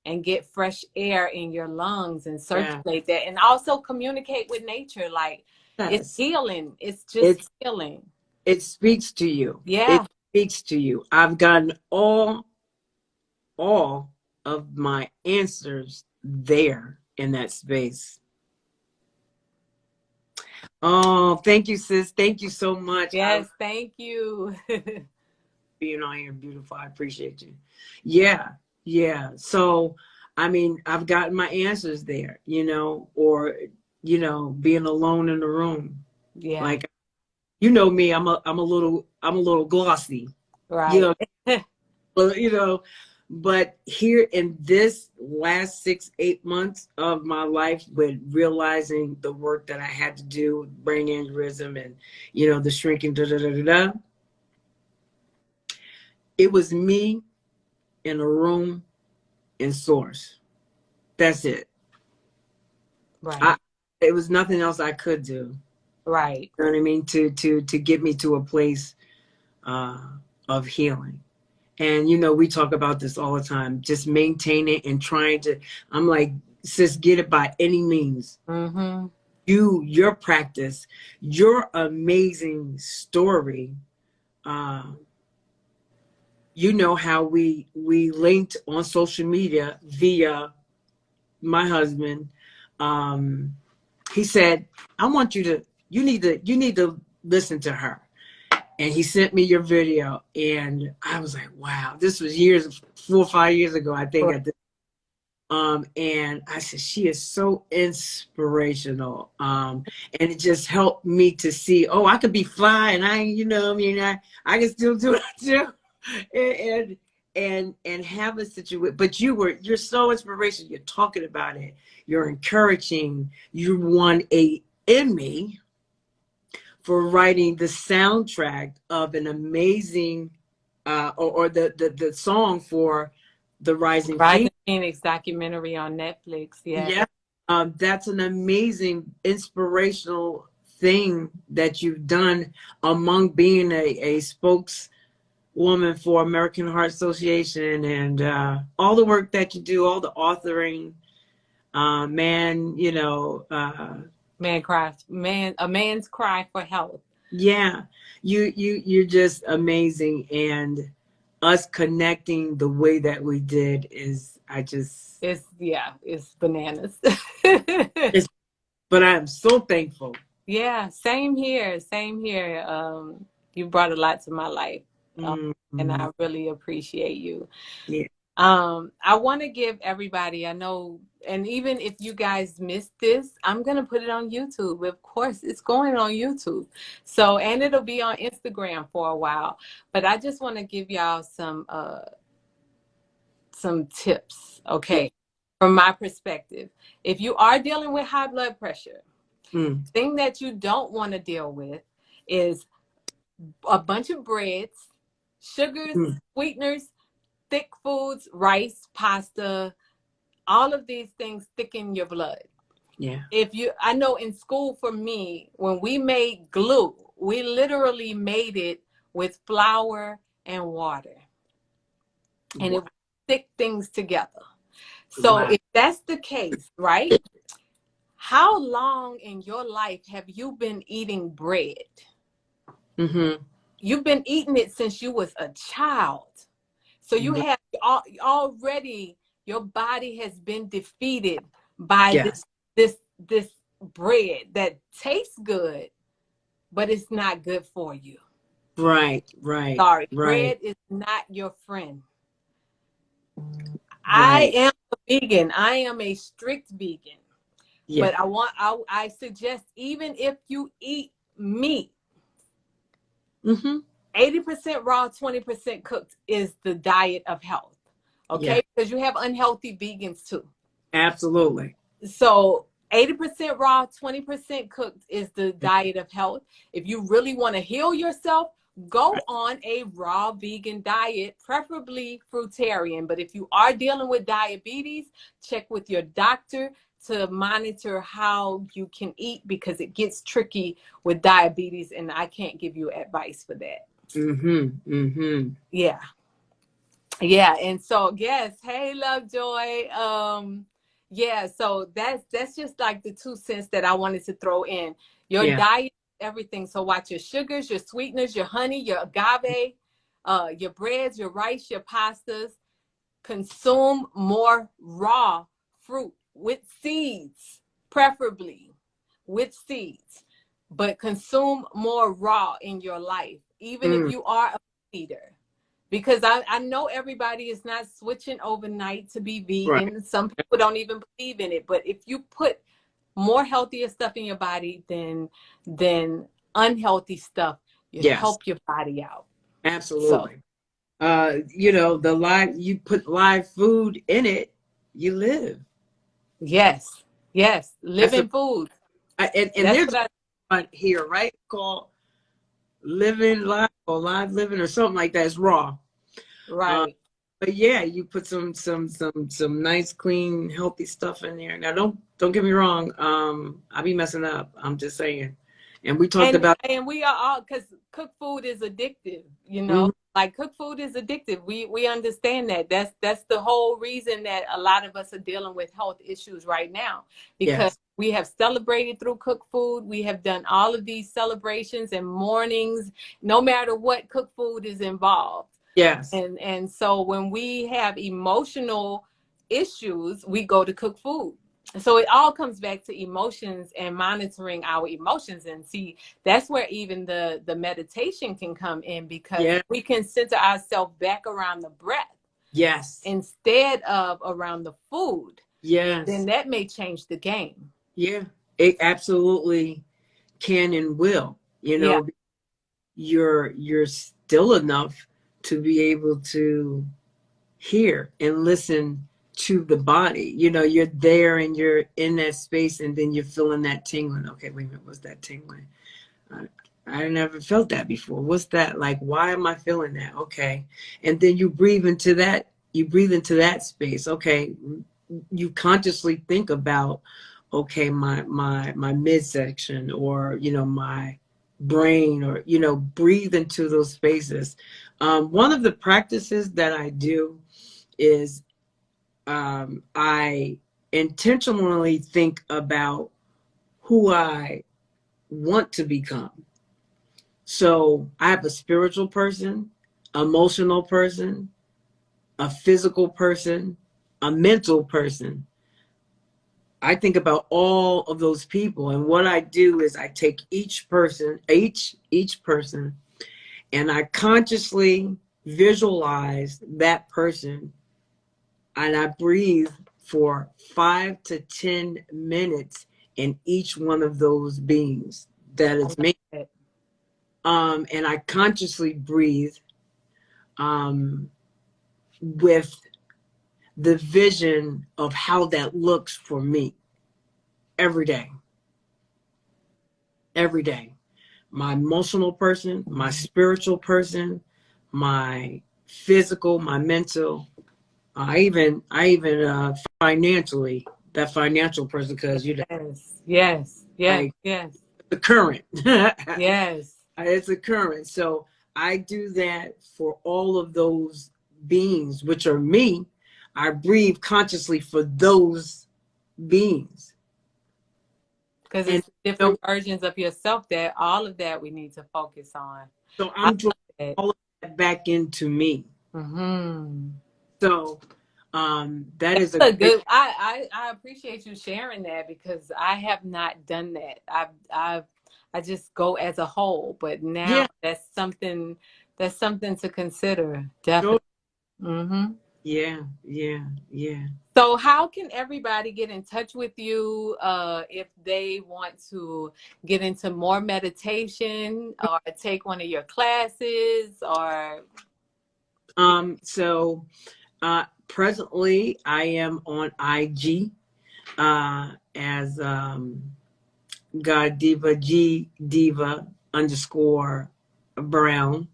and get fresh air in your lungs and circulate that, and also communicate with nature. Like, it's healing. It's just healing. It speaks to you. Yeah. It speaks to you. I've gotten all of my answers there in that space. Oh, thank you, sis. Thank you so much. Yes, thank you. Being on here, beautiful. I appreciate you. Yeah. So, I mean, I've gotten my answers there, or, being alone in the room. Yeah. Like, me, I'm a little glossy. Right. But here in this last 6-8 months of my life, with realizing the work that I had to do, brain aneurysm and, the shrinking, it was me in a room in source. That's it. Right. It was nothing else I could do. Right. You know what I mean? To get me to a place of healing. And, we talk about this all the time, just maintaining and trying to, I'm like, sis, get it by any means. Mm-hmm. Your practice, your amazing story. How we linked on social media via my husband. He said, you need to listen to her. And he sent me your video, and I was like, wow, this was 4 or 5 years ago, I think. And I said, she is so inspirational. And it just helped me to see, I could be fly, and I can still do it too. And have a situation. But you're so inspirational. You're talking about it. You're encouraging. You won a Emmy for writing the soundtrack of an amazing, or the song for the Rising Phoenix documentary on Netflix. Yeah. That's an amazing, inspirational thing that you've done among being a spokeswoman for American Heart Association, and all the work that you do, all the authoring. A man's cry for help. Yeah, you're just amazing, and us connecting the way that we did is it's bananas. But I'm so thankful. Yeah, same here. You brought a lot to my life, and I really appreciate you. Yeah. I want to give everybody, I know, and even if you guys missed this, I'm going to put it on YouTube. Of course, it's going on YouTube. So, and it'll be on Instagram for a while. But I just want to give y'all some tips, Yeah. okay, from my perspective. If you are dealing with high blood pressure, thing that you don't want to deal with is a bunch of breads, sugars, sweeteners, thick foods, rice, pasta, all of these things thicken your blood. Yeah. I know in school for me, when we made glue, we literally made it with flour and water. And it would stick things together. So if that's the case, right? How long in your life have you been eating bread? You've been eating it since you was a child. So you have already, your body has been defeated by this bread that tastes good, but it's not good for you. Right. Sorry, bread is not your friend. I am a vegan. I am a strict vegan. But I suggest, even if you eat meat, 80% raw, 20% cooked is the diet of health. Okay? Because you have unhealthy vegans too. Absolutely. So 80% raw, 20% cooked is the diet of health. If you really want to heal yourself, go on a raw vegan diet, preferably fruitarian. But if you are dealing with diabetes, check with your doctor to monitor how you can eat, because it gets tricky with diabetes and I can't give you advice for that. Yeah. And so, yes. Hey, Lovejoy. So that's just like the 2 cents that I wanted to throw in. Your diet, everything. So watch your sugars, your sweeteners, your honey, your agave, your breads, your rice, your pastas. Consume more raw fruit with seeds, preferably with seeds, but consume more raw in your life, even if you are a eater. Because I know everybody is not switching overnight to be vegan. Some people don't even believe in it. But if you put more healthier stuff in your body than unhealthy stuff, you help your body out. Absolutely. So, you put live food in it, you live. Yes. Living food. And there's one here, right? Called Living Live or Live Living or something like that. It's raw. Right. But yeah, you put some nice, clean, healthy stuff in there. Now don't get me wrong. I be messing up. I'm just saying. And we talked about, and we are all, because cooked food is addictive, like cooked food is addictive. We understand that. That's the whole reason that a lot of us are dealing with health issues right now, because we have celebrated through cooked food. We have done all of these celebrations and mornings, no matter what, cooked food is involved. And so when we have emotional issues, we go to cook food. So it all comes back to emotions and monitoring our emotions. And see, that's where even the meditation can come in, because we can center ourselves back around the breath. Instead of around the food. Then that may change the game. It absolutely can and will. You're still enough to be able to hear and listen to the body. You're there and you're in that space, and then you're feeling that tingling. Okay, wait a minute, what's that tingling? I never felt that before. What's that like? Why am I feeling that? Okay. And then you breathe into that space. Okay. You consciously think about, okay, my midsection, or my brain, or breathe into those spaces. One of the practices that I do is I intentionally think about who I want to become. So I have a spiritual person, emotional person, a physical person, a mental person. I think about all of those people, and what I do is I take each person, and I consciously visualize that person and I breathe for 5 to 10 minutes in each one of those beings that I is love me. it. And I consciously breathe with the vision of how that looks for me every day. Every day. My emotional person, my spiritual person, my physical, my mental, I even financially, that financial person, because you know, Yes, yes, yes, like yes, the current. yes. It's a current. So I do that for all of those beings, which are me. I breathe consciously for those beings. Because And it's you know, different versions of yourself that all of that we need to focus on. so I I'm drawing love it. all of that back into me. Mm-hmm. So that is a A great good. I appreciate you sharing that because I have not done that. I just go as a whole, but now yeah, that's something to consider. sure. Definitely. Mm-hmm. Yeah, yeah, yeah. So how can everybody get in touch with you if they want to get into more meditation or take one of your classes or So presently I am on IG as God Diva G Diva underscore Brown.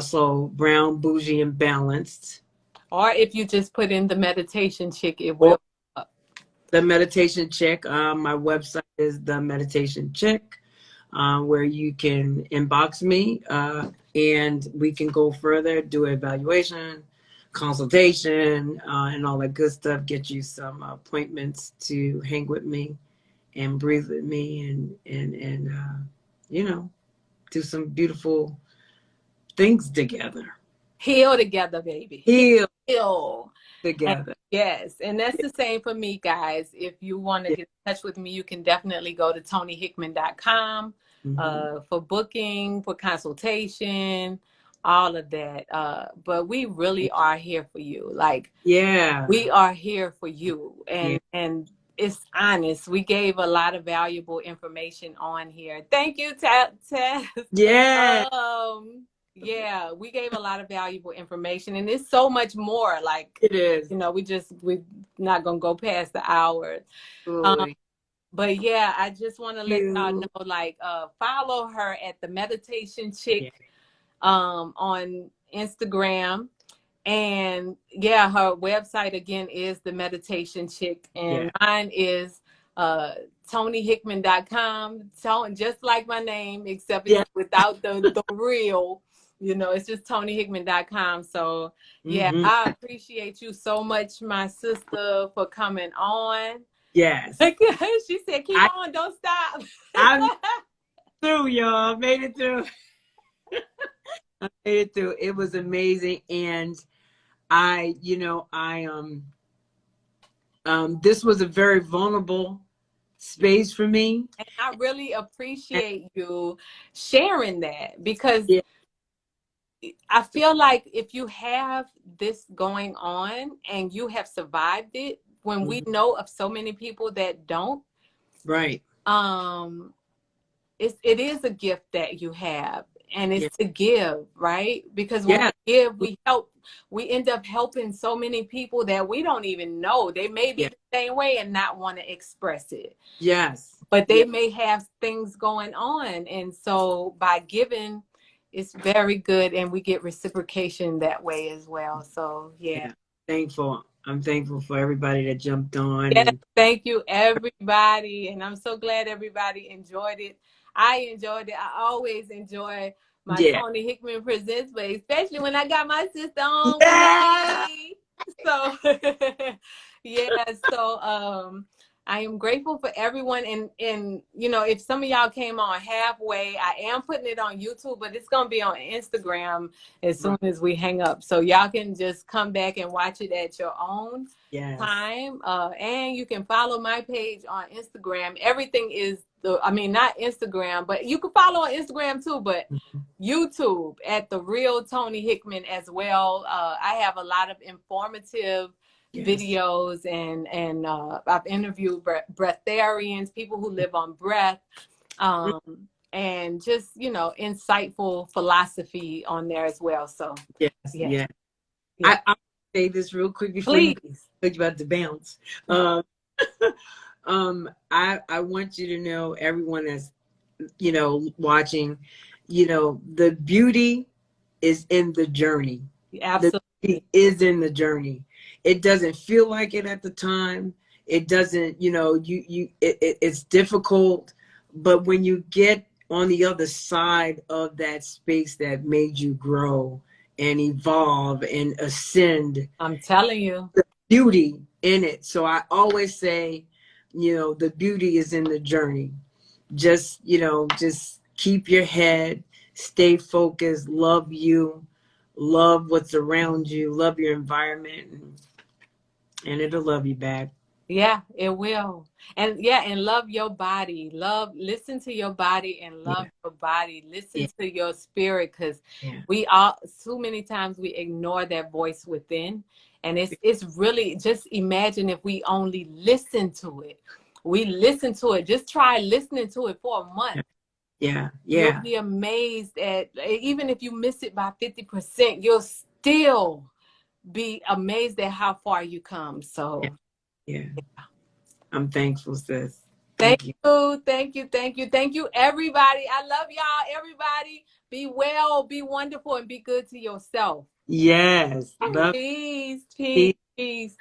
So Brown, Bougie, and Balanced. if you just put in the meditation chick, it Or will come up. the Meditation Check. My website is the Meditation Check, where you can inbox me and we can go further, do evaluation, consultation, and all that good stuff. Get you some appointments to hang with me and breathe with me and you know, do some beautiful things together. Heal together, baby. Heal Heal. And together. yes, and that's the same for me, guys. If you want to Yeah. get in touch with me, you can definitely go to tonihickman.com Mm-hmm. for booking, for consultation, all of that. But we really are here for you. Like Yeah. we are here for you, Yeah. and it's honest. We gave a lot of valuable information on here. Thank you, Tess. Yeah. Um, yeah, we gave a lot of valuable information, and it's so much more. Like, It is. we're not gonna go past the hour. Um, Absolutely. but yeah, I just want to let y'all You. know, like, follow her at the Meditation Yeah. Chick on Instagram. And yeah, her website again is the Meditation Chick, and Yeah. mine is uh tonihickman.com. Just like my name, except it's Yeah. without the real, it's just tonihickman.com. So yeah, Mm-hmm. I appreciate you so much, my sister, for coming on. Yes. She said, keep I on, don't stop. I'm through, y'all. Made it through. I made it through. It was amazing. And this was a very vulnerable space for me. And I really And appreciate you sharing that because yeah. I feel like if you have this going on and you have survived it, when we Mhm. know of so many people that don't, Right. um, it is a gift that you have, and Yeah. it's to give, right? Because when Yeah. we give, we end up helping so many people that we don't even know. They may be Yeah. the same way and not want to express it, Yes. but Yeah. they may have things going on. And so by giving, it's very good. And we get reciprocation that way as well. So, yeah. Yeah. Thankful. I'm thankful for everybody that jumped on Yes, and thank you, everybody. And I'm so glad everybody enjoyed it. I enjoyed it. I always enjoy my yeah. Toni Hickman Presents, but especially when I got my sister on with Yeah. me. So, yeah. So, I am grateful for everyone. And you know, if some of y'all came on halfway, I am putting it on YouTube, but it's going to be on Instagram as soon as we hang up. So y'all can just come back and watch it at your own time. And you can follow my page on Instagram. Everything is not Instagram, but you can follow on Instagram too, but YouTube at The Real Toni Hickman as well. I have a lot of informative videos, and I've interviewed breatharians, people who live on breath, and just, you know, insightful philosophy on there as well. So I'll say this real quick before you talk about the bounce. I want you to know, everyone that's, you know, watching, you know, the beauty is in the journey. Absolutely. The beauty is in the journey. It doesn't feel like it at the time. It doesn't, you know, it's difficult, but when you get on the other side of that space that made you grow and evolve and ascend, I'm telling you, the beauty in it. So I always say, you know, the beauty is in the journey. Just, you know, just keep your head, stay focused, love you, love what's around you, love your environment, and it'll love you back. Yeah, it will. And love your body. Listen to your body and love your body. Listen to your spirit, because we all, so many times we ignore that voice within. And it's really, just imagine if we only listen to it. We listen to it. Just try listening to it for a month. You'll be amazed at, even if you miss it by 50%, you'll still be amazed at how far you come. So I'm thankful, sis. Thank you, everybody. I love y'all. Everybody, be well, be wonderful, and be good to yourself. Yes. Peace.